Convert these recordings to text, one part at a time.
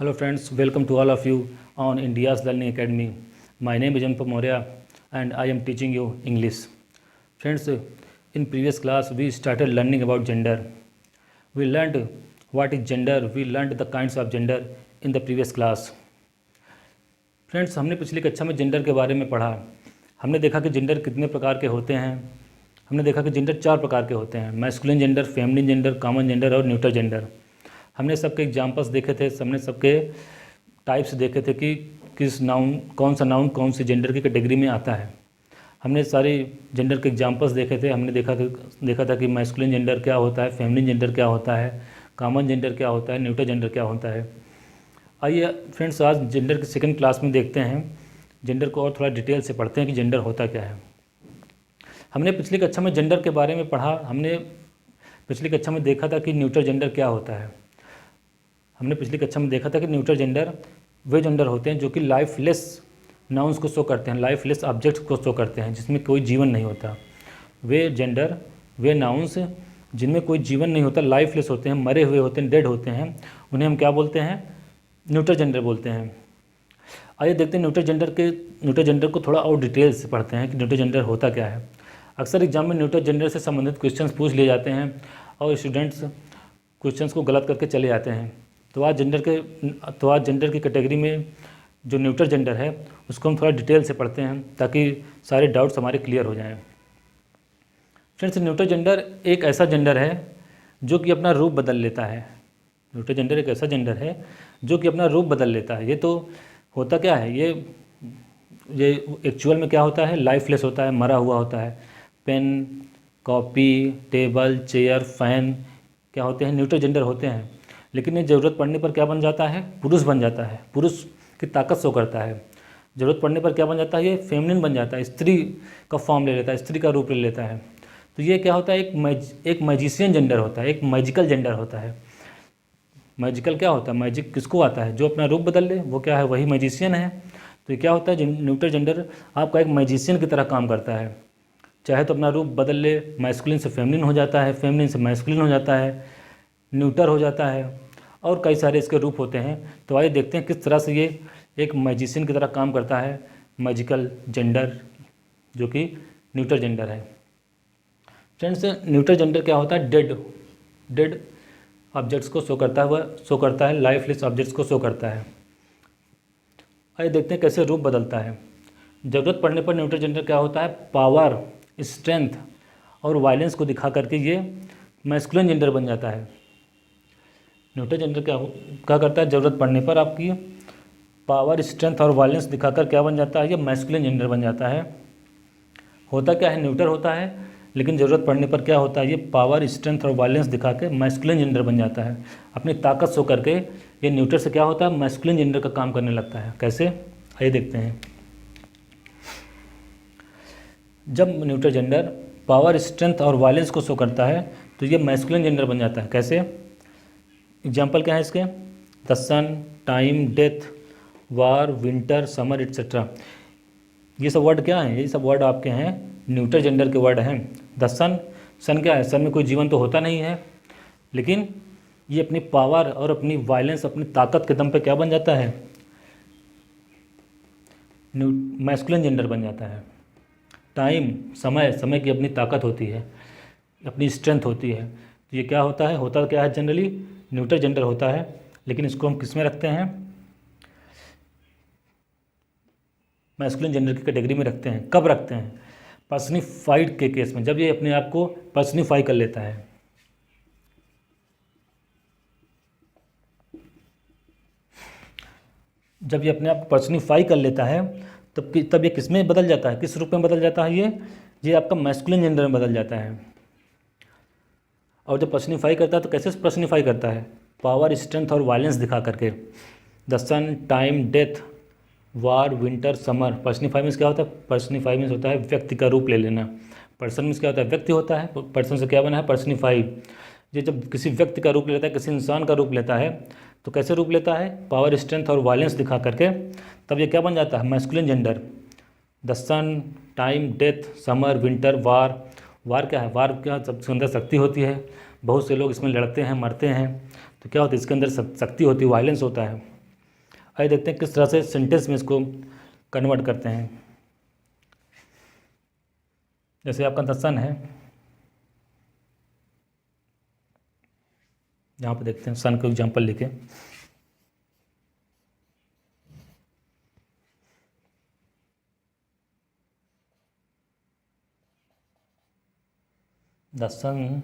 Hello friends, welcome to all of you on India's Learning Academy. My name is Anupam Maurya and I am teaching you English. Friends, in previous class we started learning about gender. We learned what is gender, we learned the kinds of gender in the previous class. Friends, हमने पिछली कक्षा में gender के बारे में पढ़ा। हमने देखा कि जेंडर कितने प्रकार के होते हैं। हमने देखा कि जेंडर 4 प्रकार के होते हैं: masculine gender, feminine gender, common gender और न्यूट्रल जेंडर। हमने सबके एग्जाम्पल्स देखे थे, हमने सबके टाइप्स देखे थे कि किस नाउन कौन सी जेंडर की कैटेगरी में आता है। हमने सारे जेंडर के एग्जाम्पल्स देखे थे। हमने देखा था कि मैस्कुलिन जेंडर क्या होता है, फेमिनिन जेंडर क्या होता है, कॉमन जेंडर क्या होता है, न्यूट्रल जेंडर क्या होता है। आइए फ्रेंड्स, आज जेंडर के सेकंड क्लास में देखते हैं, जेंडर को और थोड़ा डिटेल से पढ़ते हैं कि जेंडर होता क्या है। हमने पिछली कक्षा में जेंडर के बारे में पढ़ा। हमने पिछली कक्षा में देखा था कि न्यूट्रल जेंडर क्या होता है। हमने पिछली कक्षा में देखा था कि न्यूट्रल जेंडर वे जेंडर होते हैं जो कि लाइफलेस नाउन्स को शो करते हैं, लाइफलेस ऑब्जेक्ट्स को शो करते हैं जिसमें कोई जीवन नहीं होता। वे जेंडर, वे नाउन्स जिनमें कोई जीवन नहीं होता, लाइफलेस होते हैं, मरे हुए होते हैं, डेड होते हैं, उन्हें हम क्या बोलते हैं? न्यूट्रल जेंडर बोलते हैं। आइए देखते हैं न्यूट्रल जेंडर को थोड़ा और डिटेल से पढ़ते हैं कि न्यूट्रल जेंडर होता क्या है। अक्सर एग्जाम में न्यूट्रल जेंडर से संबंधित क्वेश्चंस पूछ लिए जाते हैं और स्टूडेंट्स क्वेश्चंस को गलत करके चले जाते हैं। तो आज जेंडर की कैटेगरी में जो न्यूट्रल जेंडर है उसको हम थोड़ा डिटेल से पढ़ते हैं ताकि सारे डाउट्स हमारे क्लियर हो जाएं। फ्रेंड्स, न्यूट्रल जेंडर एक ऐसा जेंडर है जो कि अपना रूप बदल लेता है। न्यूट्रल जेंडर एक ऐसा जेंडर है जो कि अपना रूप बदल लेता है। ये तो होता क्या है, ये एक्चुअल में क्या होता है? लाइफलेस होता है, मरा हुआ होता है। Pen, copy, table, chair, fan क्या होते हैं? न्यूट्रल जेंडर होते हैं। लेकिन ये ज़रूरत पड़ने पर क्या बन जाता है? पुरुष बन जाता है। पुरुष की ताकत शो करता है। ज़रूरत पड़ने पर क्या बन जाता है? ये फेमिनिन बन जाता है, स्त्री का फॉर्म ले लेता है, स्त्री का रूप ले लेता है। तो ये क्या होता है? एक मैजिशियन जेंडर होता है, एक मैजिकल जेंडर होता है। मैजिकल क्या होता है? मैजिक किसको आता है? जो अपना रूप बदल ले वो क्या है? वही मैजिशियन है। तो ये क्या होता है? न्यूट्रल जेंडर आपका एक मैजिशियन की तरह काम करता है। चाहे तो अपना रूप बदल ले, मैस्कुलिन से फेमिनिन हो जाता है, फेमिनिन से मैस्कुलिन हो जाता है, न्यूटर हो जाता है और कई सारे इसके रूप होते हैं। तो आइए देखते हैं किस तरह से ये एक मैजिशियन की तरह काम करता है, मैजिकल जेंडर जो कि न्यूट्रल जेंडर है। फ्रेंड्स, न्यूट्रल जेंडर क्या होता है? डेड ऑब्जेक्ट्स को शो करता है, लाइफलेस ऑब्जेक्ट्स को शो करता है। आइए देखते हैं कैसे रूप बदलता है। ज़रूरत पड़ने पर न्यूट्रल जेंडर क्या होता है? पावर, स्ट्रेंथ और वायलेंस को दिखा करके ये मैस्कुलिन जेंडर बन जाता है। न्यूट्रल जेंडर क्या करता है? ज़रूरत पड़ने पर आपकी पावर, स्ट्रेंथ और वायलेंस दिखाकर क्या बन जाता है? ये मैस्कुलिन जेंडर बन जाता है। होता क्या है? न्यूट्रल होता है, लेकिन ज़रूरत पड़ने पर क्या होता है? ये पावर, स्ट्रेंथ और वायलेंस दिखा के मैस्कुलिन जेंडर बन जाता है। अपनी ताकत शो करके ये न्यूट्रल से क्या होता है? मैस्कुलिन जेंडर का काम करने लगता है। कैसे? आइए देखते हैं। जब न्यूट्रल जेंडर पावर, स्ट्रेंथ और वायलेंस को शो करता है तो ये मैस्कुलिन जेंडर बन जाता है। कैसे? एग्जाम्पल क्या है इसके? The sun, time, death, war, winter, summer etcetera. ये सब वर्ड क्या हैं? ये सब वर्ड आपके हैं न्यूट्रल जेंडर के वर्ड हैं। द सन क्या है? सन में कोई जीवन तो होता नहीं है, लेकिन ये अपनी पावर और अपनी वायलेंस, अपनी ताकत के दम पे क्या बन जाता है? मैस्कुलिन जेंडर बन जाता है। टाइम, समय की अपनी ताकत होती है, अपनी स्ट्रेंथ होती है। तो ये क्या होता है? होता क्या है? जनरली न्यूट्रल जेंडर होता है, लेकिन इसको हम किस में रखते हैं? मैस्कुलिन जेंडर की कैटेगरी में रखते हैं। कब रखते हैं? पर्सनिफाइड के केस में, जब ये अपने आप को पर्सनिफाई कर लेता है। जब ये अपने आप को पर्सनिफाई कर लेता है तब ये किस में बदल जाता है? किस रूप में बदल जाता है? ये आपका मैस्कुलिन जेंडर में बदल जाता है। और जब पर्सनिफाई करता है तो कैसे पर्सनिफाई करता है? पावर, स्ट्रेंथ और वायलेंस दिखा करके। The sun, time, death, war, winter, summer. Personify means क्या होता है? पर्सनिफाई मीन्स होता है व्यक्ति का रूप ले लेना। पर्सन मीन्स क्या होता है? व्यक्ति होता है। पर्सन से क्या बना है? पर्सनिफाई। ये जब किसी व्यक्ति का रूप लेता है, किसी इंसान का रूप लेता है, तो कैसे रूप लेता है? पावर, स्ट्रेंथ और वायलेंस दिखा करके। तब ये क्या बन जाता है? Masculine gender. The sun, time, death, summer, winter, war. War क्या है? वार क्या सबसे अंदर शक्ति होती है। बहुत से लोग इसमें लड़ते हैं, मरते हैं, तो क्या होता है? इसके अंदर शक्ति होती है, वायलेंस होता है। आइए देखते हैं किस तरह से सेंटेंस में इसको कन्वर्ट करते हैं। जैसे आपका द सन है, यहाँ पे देखते हैं सन को एग्जाम्पल लिखे। The sun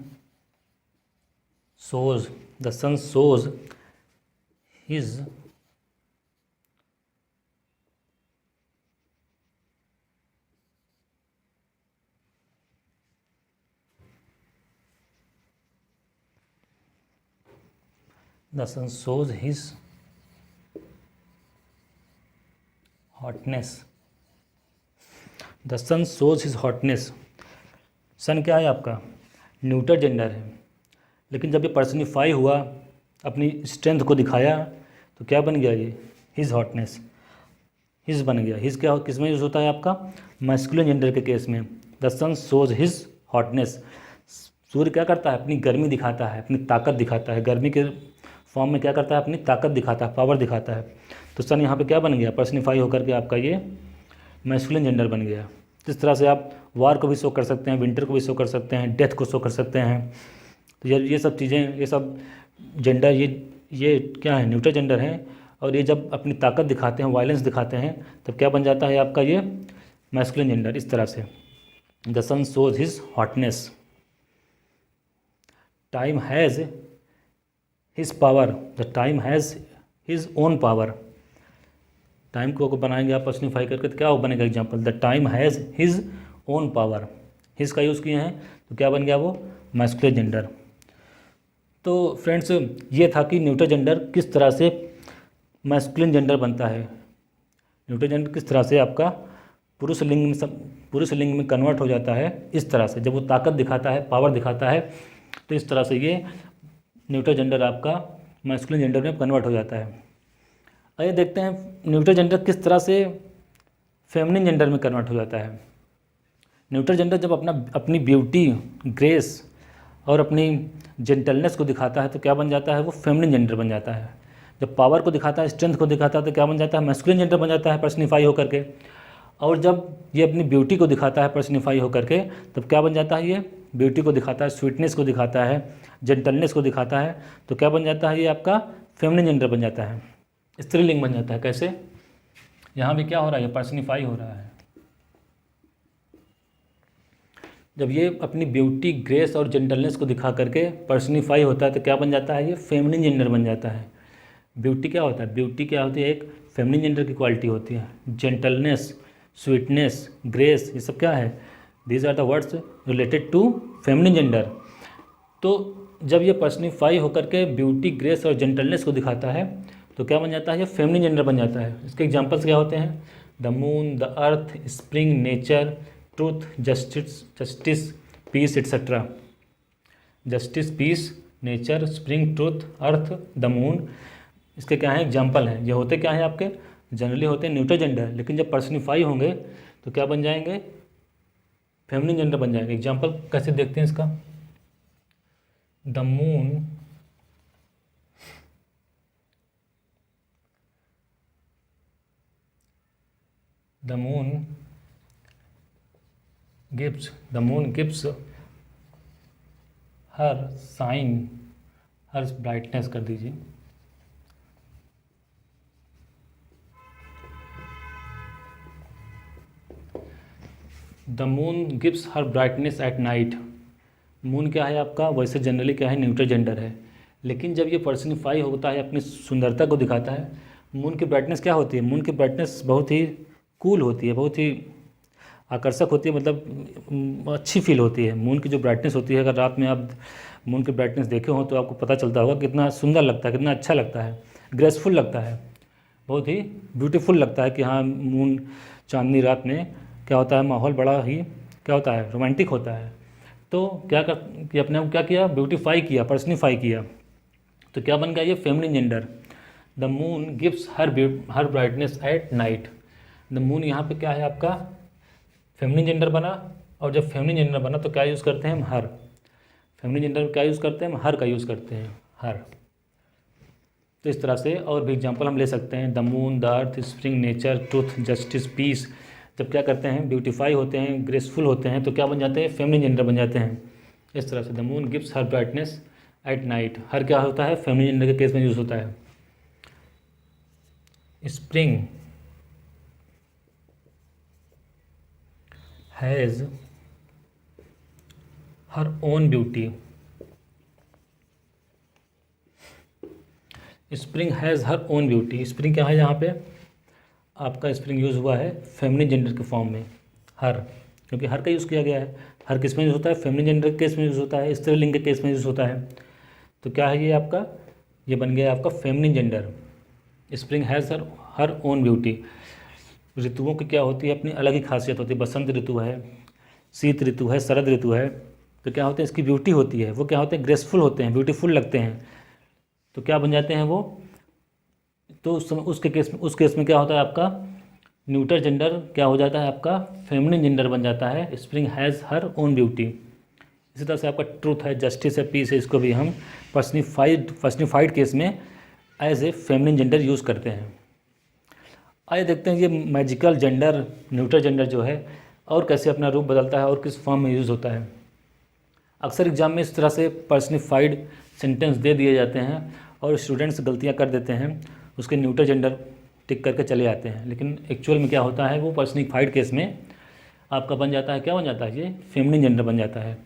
shows his the sun shows his hotness। The sun shows his hotness। Sun क्या है आपका? न्यूटर जेंडर है, लेकिन जब ये पर्सनिफाई हुआ, अपनी स्ट्रेंथ को दिखाया, तो क्या बन गया ये? His hotness. हिज बन गया। हिज क्या किस में यूज़ होता है आपका? मैस्कुलिन जेंडर के केस में। The sun shows his hotness. सूर्य क्या करता है? अपनी गर्मी दिखाता है, अपनी ताकत दिखाता है। गर्मी के फॉर्म में क्या करता है? अपनी ताकत दिखाता है, पावर दिखाता है। तो सन यहाँ पे क्या बन गया? पर्सनिफाई होकर के आपका ये मैस्कुलिन जेंडर बन गया। इस तरह से आप वार को भी शो कर सकते हैं, विंटर को भी शो कर सकते हैं, डेथ को शो कर सकते हैं। तो ये सब चीज़ें, ये सब जेंडर, ये क्या है? न्यूट्रल जेंडर हैं। और ये जब अपनी ताकत दिखाते हैं, वायलेंस दिखाते हैं, तब क्या बन जाता है आपका ये मैस्कुलिन जेंडर। इस तरह से the sun shows his hotness. Time has his power. The time has his own power. Time को बनाएंगे आप पर्सनिफाई करके, तो क्या बनेगा एग्जाम्पल? The time has his own power. His का यूज़ किए हैं, तो क्या बन गया वो? Masculine gender. तो फ्रेंड्स, ये था कि न्यूट्रल जेंडर किस तरह से मैस्कुलिन जेंडर बनता है। न्यूट्रल जेंडर किस तरह से आपका पुरुष लिंग में कन्वर्ट हो जाता है। इस तरह से जब वो ताकत दिखाता है, पावर दिखाता है, तो इस तरह से ये न्यूट्रल जेंडर आपका मैस्कुलिन जेंडर में कन्वर्ट हो जाता है। आइए देखते हैं न्यूट्रल जेंडर किस तरह से फेमिनिन जेंडर में कन्वर्ट हो जाता है। न्यूट्रल जेंडर जब अपनी ब्यूटी, ग्रेस और अपनी जेंटलनेस को दिखाता है, तो क्या बन जाता है? वो फेमिनिन जेंडर बन जाता है। जब पावर को दिखाता है, स्ट्रेंथ को दिखाता है, तो क्या बन जाता है? मैस्कुलिन जेंडर बन जाता है पर्सनिफाई होकर के। और जब ये अपनी ब्यूटी को दिखाता है पर्सनिफाई होकर के, तब क्या बन जाता है? ये ब्यूटी को दिखाता है, स्वीटनेस को दिखाता है, जेंटलनेस को दिखाता है, तो क्या बन जाता है? ये आपका फेमिनिन जेंडर बन जाता है, स्त्रीलिंग बन जाता है। कैसे? यहाँ भी क्या हो रहा है? ये पर्सनिफाई हो रहा है। जब ये अपनी ब्यूटी, ग्रेस और जेंटलनेस को दिखा करके पर्सनिफाई होता है, तो क्या बन जाता है? ये फेमिनिन जेंडर बन जाता है। ब्यूटी क्या होता है? ब्यूटी क्या होती है? एक फेमिनिन जेंडर की क्वालिटी होती है। जेंटलनेस, स्वीटनेस, ग्रेस, ये सब क्या है? These are the words related to feminine gender. तो जब ये पर्सनिफाई होकर के ब्यूटी, ग्रेस और जेंटलनेस को दिखाता है, तो क्या बन जाता है? ये फेमिनिन जेंडर बन जाता है। इसके एग्जाम्पल्स क्या होते हैं? The moon, the earth, spring, nature, truth, justice, peace, etcetera. Justice, peace, nature, spring, truth, earth, the moon, इसके क्या है? एग्जाम्पल हैं। ये होते क्या हैं आपके? जनरली होते हैं न्यूट्रल जेंडर, लेकिन जब पर्सनिफाई होंगे तो क्या बन जाएंगे? फेमिनिन जेंडर बन जाएंगे। एग्जाम्पल कैसे देखते हैं इसका? The moon gives her sign, her brightness कर दीजिए। The moon gives her brightness at night. Moon क्या है आपका? वैसे जनरली क्या है? न्यूट्रल जेंडर है, लेकिन जब ये पर्सनिफाई होता है, अपनी सुंदरता को दिखाता है, मून की ब्राइटनेस क्या होती है? मून की ब्राइटनेस बहुत ही कूल होती है, बहुत ही आकर्षक होती है, मतलब अच्छी फील होती है। मून की जो ब्राइटनेस होती है, अगर रात में आप मून की ब्राइटनेस देखे हो, तो आपको पता चलता होगा कितना सुंदर लगता है, कितना अच्छा लगता है, ग्रेसफुल लगता है, बहुत ही ब्यूटीफुल लगता है कि हाँ, मून, चांदनी रात में क्या होता है? माहौल बड़ा ही क्या होता है? रोमांटिक होता है। तो क्या कर कि अपने आप क्या किया? ब्यूटीफाई किया, पर्सनिफाई किया, तो क्या बन गया? ये feminine gender. The moon gives her brightness at night. The moon यहाँ पे क्या है आपका? फेमिनिन जेंडर बना। और जब फेमिनिन जेंडर बना, तो क्या यूज़ करते हैं हम? हर। फेमिनिन जेंडर में क्या यूज़ करते हैं हम? हर का यूज़ करते हैं, हर। तो इस तरह से और भी एग्जांपल हम ले सकते हैं, the moon, the earth, spring, nature, truth, justice, peace. जब क्या करते हैं, ब्यूटीफाई होते हैं, ग्रेसफुल होते हैं, तो क्या बन जाते हैं, फेमिनिन जेंडर बन जाते हैं। इस तरह से the moon gives her brightness at night, her क्या होता है, फेमिनिन जेंडर के केस में यूज़ होता है। Spring has her own beauty, spring has her own beauty. Spring क्या है, यहाँ पे आपका स्प्रिंग यूज़ हुआ है फेमिनिन जेंडर के फॉर्म में, हर, क्योंकि हर का यूज़ किया गया है। हर किस में यूज़ होता है, फेमिनिन जेंडर के केस में यूज़ होता है, स्त्रीलिंग के केस में यूज़ होता है। तो क्या है ये आपका, ये बन गया आपका feminine gender. Spring has her own beauty. ऋतुओं की क्या होती है, अपनी अलग ही खासियत होती है। बसंत ऋतु है, शीत ऋतु है, शरद ऋतु है, तो क्या होता है, इसकी ब्यूटी होती है, वो क्या होते हैं, ग्रेसफुल होते हैं, ब्यूटीफुल लगते हैं। तो क्या बन जाते हैं वो, तो उस केस में क्या होता है आपका, न्यूटर जेंडर क्या हो जाता है आपका, फेमिनिन जेंडर बन जाता है। Spring has her own beauty. इसी तरह से आपका ट्रूथ है, जस्टिस है, पीस है, इसको भी हम पर्सनिफाइड केस में as a feminine gender use करते हैं। आइए देखते हैं ये मैजिकल जेंडर, न्यूटर जेंडर जो है, और कैसे अपना रूप बदलता है और किस फॉर्म में यूज़ होता है। अक्सर एग्जाम में इस तरह से पर्सनिफाइड सेंटेंस दे दिए जाते हैं और स्टूडेंट्स गलतियां कर देते हैं, उसके न्यूटर जेंडर टिक करके चले जाते हैं, लेकिन एक्चुअल में क्या होता है, वो पर्सनिफाइड केस में आपका बन जाता है, क्या बन जाता है, ये फेमिनिन जेंडर बन जाता है।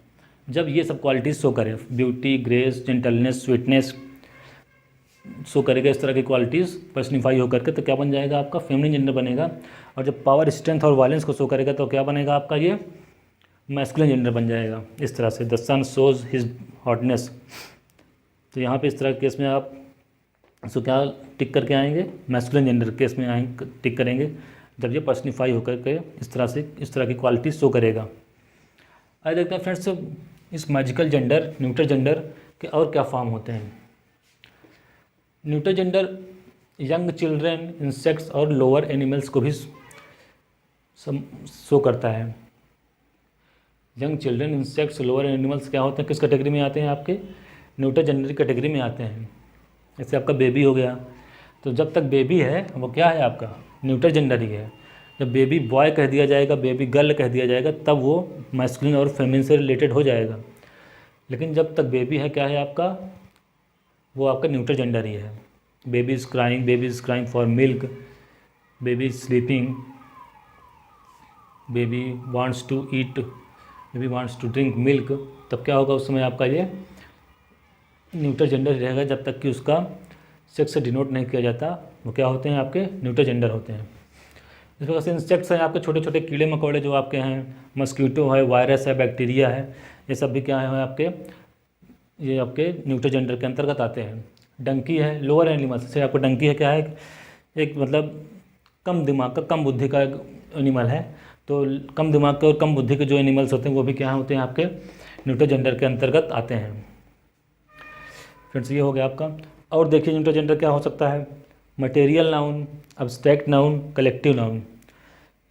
जब ये सब क्वालिटीज़ शो करें, beauty, grace, gentleness, sweetness show करेगा, इस तरह की क्वालिटीज़ पर्सनिफाई होकर के, तो क्या बन जाएगा आपका, फेमिनिन जेंडर बनेगा। और जब पावर, स्ट्रेंथ और वायलेंस को शो करेगा, तो क्या बनेगा आपका, ये मैस्कुलिन जेंडर बन जाएगा। इस तरह से the sun shows his hotness, तो यहाँ पे इस तरह के केस में आप इसको क्या टिक करके आएंगे, मैस्कुलिन जेंडर केस में आएंगे, टिक करेंगे, जब ये पर्सनिफाई होकर के इस तरह की क्वालिटी शो करेगा। आइए देखते हैं फ्रेंड्स, इस मैजिकल जेंडर, न्यूटर जेंडर के और क्या फॉर्म होते हैं। Neuter gender young children, insects और लोअर एनिमल्स को भी शो करता है। Young children, insects, lower animals क्या होते हैं, किस कैटेगरी में आते हैं, आपके न्यूटर जेंडर कैटेगरी में आते हैं। जैसे आपका बेबी हो गया, तो जब तक बेबी है वो क्या है आपका, न्यूटर जेंडर ही है। जब बेबी बॉय कह दिया जाएगा, बेबी गर्ल कह दिया जाएगा, तब वो मैस्कुलिन और फेमिनिन से रिलेटेड हो जाएगा। लेकिन जब तक बेबी है, क्या है आपका, वो आपका न्यूटर जेंडर ही है। Baby is crying for milk, baby is sleeping, baby wants to eat, baby wants to drink milk, तब क्या होगा, उस समय आपका ये न्यूटर जेंडर रहेगा। जब तक कि उसका सेक्स से डिनोट नहीं किया जाता, वो क्या होते हैं, आपके न्यूटर जेंडर होते हैं। इस प्रकार से इंसेक्ट्स हैं आपके, छोटे छोटे कीड़े मकोड़े जो आपके हैं, मस्कीटो है, वायरस है, बैक्टीरिया है, ये सब भी क्या है आपके, ये आपके न्यूटर जेंडर के अंतर्गत आते हैं। डंकी है, लोअर एनिमल्स, जैसे आपको डंकी है, क्या है, एक मतलब कम दिमाग का, कम बुद्धि का एनिमल है। तो कम दिमाग के और कम बुद्धि के जो एनिमल्स होते हैं, वो भी क्या होते हैं, आपके न्यूटर जेंडर के अंतर्गत आते हैं। फ्रेंड्स, ये हो गया आपका। और देखिए न्यूटर जेंडर क्या हो सकता है, material noun, abstract noun, collective noun,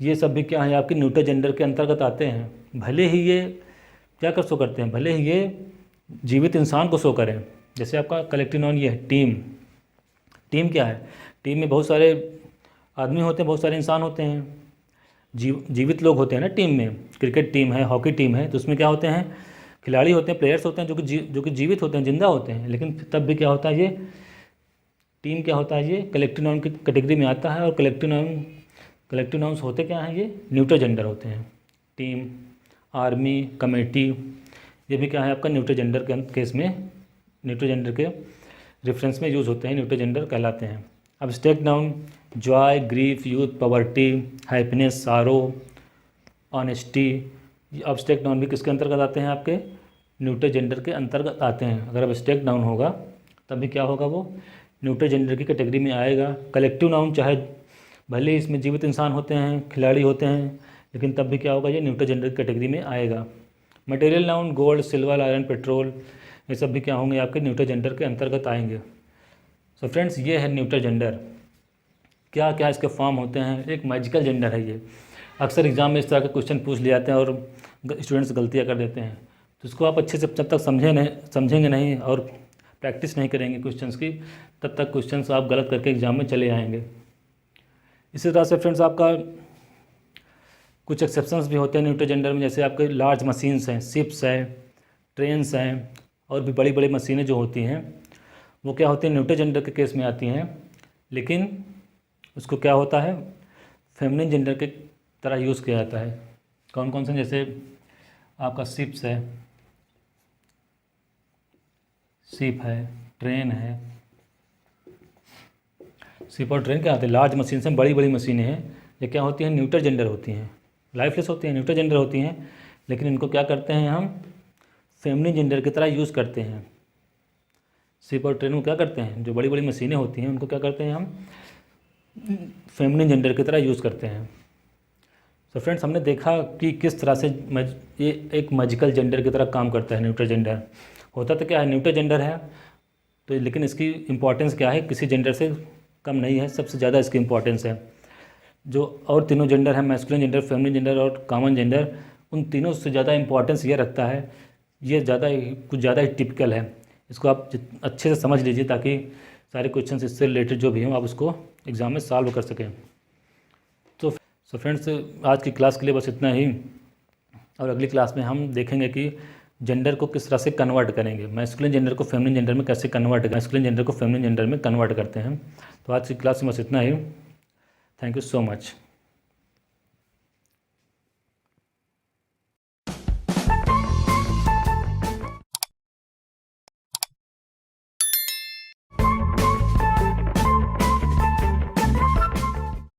ये सब भी क्या है, आपके न्यूटर जेंडर के अंतर्गत आते हैं। भले ही ये क्या कर शो करते हैं, भले ही ये जीवित इंसान को शो करें। जैसे आपका कलेक्टिव नाउन ये है, टीम। टीम क्या है, टीम में बहुत सारे आदमी होते हैं, बहुत सारे इंसान होते हैं, जीवित लोग होते हैं ना टीम में। क्रिकेट टीम है, हॉकी टीम है, तो उसमें क्या होते हैं, खिलाड़ी होते हैं, प्लेयर्स होते हैं जो कि जीवित होते हैं, जिंदा होते हैं। लेकिन तब भी क्या होता है, ये टीम क्या होता है, ये कलेक्टिव नाउन की कैटेगरी में आता है। और कलेक्टिव नाउन्स होते क्या हैं, ये न्यूटर जेंडर होते हैं। टीम, आर्मी, कमेटी, ये भी क्या है आपका न्यूटर जेंडर के केस में, न्यूटर जेंडर के रेफरेंस में यूज़ होते हैं, न्यूटर जेंडर कहलाते हैं। Abstract noun, Joy, grief, youth, poverty, happiness, सारो, ऑनेस्टी, ये अब्स्ट्रैक्ट नाउन भी किसके अंतर्गत आते हैं, आपके न्यूटर जेंडर के अंतर्गत आते हैं। अगर अब्स्ट्रैक्ट नाउन होगा तब भी क्या होगा, वो न्यूटर जेंडर की कैटेगरी में आएगा। कलेक्टिव नाउन चाहे भले ही इसमें जीवित इंसान होते हैं, खिलाड़ी होते हैं, लेकिन तब भी क्या होगा, ये न्यूटर जेंडर कैटेगरी में आएगा। Material noun, gold, silver, iron, petrol, ये सब भी क्या होंगे, आपके न्यूटर जेंडर के अंतर्गत आएंगे। सो फ्रेंड्स, ये है न्यूटर जेंडर। क्या क्या इसके फॉर्म होते हैं, एक मैजिकल जेंडर है ये। अक्सर एग्जाम में इस तरह के क्वेश्चन पूछ लिए जाते हैं और स्टूडेंट्स गलतियाँ कर देते हैं। तो इसको आप अच्छे से जब तक समझेंगे नहीं और प्रैक्टिस नहीं करेंगे क्वेश्चंस की, तब तक क्वेश्चंस आप गलत करके एग्ज़ाम में चले आएंगे। इसी तरह से फ्रेंड्स आपका कुछ एक्सेप्शंस भी होते हैं न्यूट्रल जेंडर में, जैसे आपके लार्ज मशीन्स हैं, शिप्स हैं, ट्रेन्स हैं, और भी बड़ी बड़ी मशीनें जो होती हैं वो क्या होती हैं, न्यूट्रल जेंडर के केस में आती हैं, लेकिन उसको क्या होता है, फेमिनिन जेंडर के तरह यूज़ किया जाता है। कौन कौन से, जैसे आपका शिप्स है, शिप है, ट्रेन है। शिप और ट्रेन क्या होते हैं, लार्ज मशीन से बड़ी बड़ी मशीनें हैं, ये क्या होती हैं, न्यूट्रल जेंडर होती हैं, लाइफलेस होती हैं, न्यूट्रल जेंडर होती हैं, लेकिन इनको क्या करते हैं हम फेमिनिन जेंडर की तरह यूज़ करते हैं। शिप और ट्रेन को क्या करते हैं, जो बड़ी बड़ी मशीनें होती हैं उनको क्या करते हैं हम फेमिनिन जेंडर की तरह यूज़ करते हैं। तो फ्रेंड्स हमने देखा कि किस तरह से ये एक मैजिकल जेंडर की तरह काम करता है न्यूट्रल जेंडर। होता तो क्या है, न्यूट्रल जेंडर है तो, लेकिन इसकी इम्पॉर्टेंस क्या है, किसी जेंडर से कम नहीं है, सबसे ज़्यादा इसकी इम्पॉर्टेंस है। जो और तीनों जेंडर हैं, मैस्कुलिन जेंडर, फेमिनिन जेंडर और कॉमन जेंडर, उन तीनों से ज़्यादा इम्पॉर्टेंस ये रखता है, ये कुछ ज़्यादा ही टिपिकल है। इसको आप अच्छे से समझ लीजिए ताकि सारे क्वेश्चन इससे रिलेटेड जो भी हों आप उसको एग्ज़ाम में सॉल्व कर सकें। तो फ्रेंड्स आज की क्लास के लिए बस इतना ही, और अगली क्लास में हम देखेंगे कि जेंडर को किस तरह से कन्वर्ट करेंगे, मैस्कुलिन जेंडर को फेमिनिन जेंडर में कैसे कन्वर्ट करें, मैस्कुलिन जेंडर को फेमिनिन जेंडर में कन्वर्ट करते हैं। तो आज की क्लास में बस इतना ही। Thank you so much.